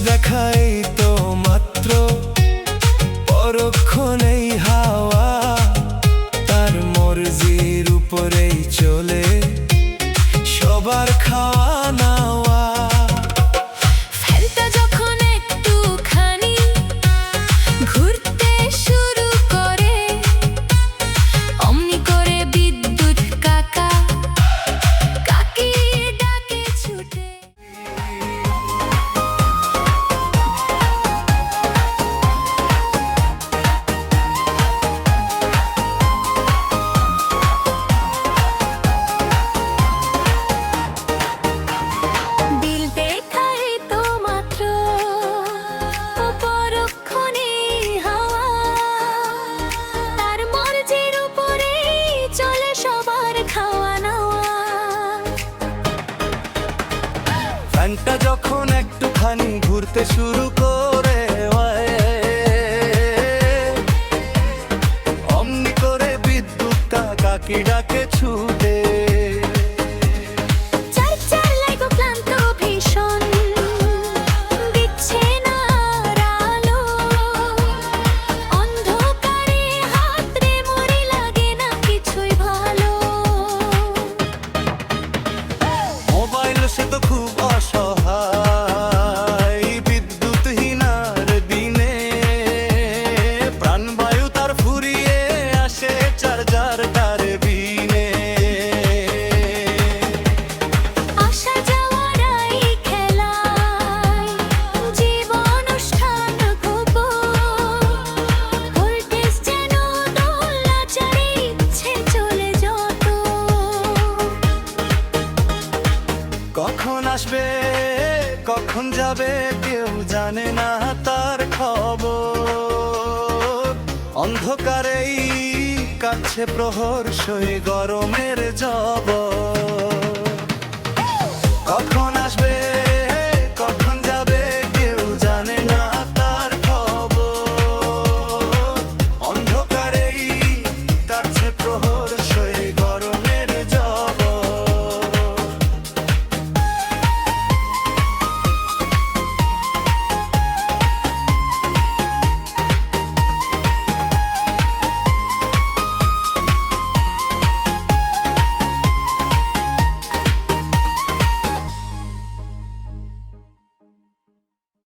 দেখাই তো মাত্র পরক্ষণেই হাওয়া, তার মর্জির উপরেই চলে সবার খাওয়া নাওয়া। ফেলটা যখন একটুখানি ঘুরতে শুরু করে, অমনি করে বিদ্যুৎ কাকা কাকি ডাকে ছুটে। বিল দেখাই তো মাত্র পরক্ষণে হাওয়া, তার মর্জির উপরেই চলে সবার খাওয়া নাওয়া। ফ্যানটা যখন একটুখানি ঘুরতে শুরু করে, অমনি করে বিদ্যুৎটা কাকি ডাকে ছুটে। চার চার লাগো ক্লান্ত ভীষণ, দিচ্ছে না আর আলো, অন্ধকারে হাতরে মরে লাগে না কিছুই ভালো। মোবাইল সে তো খুব অসহায় বিদ্যুৎহীনার দিনে, প্রাণবায়ু তার ফুরিয়ে আসে চার্জার তার বিনে। আসা যাওয়ারাই খেলায় জীবনুষ্ঠান গোপন, ভোল্টেজ যেন দোলাচলে ইচ্ছে চলে যত। কখন আসবে কখন যাবে কেউ জানে না তার খবর, অন্ধকারেই কাছে প্রহর সই গরমের জবর। কখন আসবে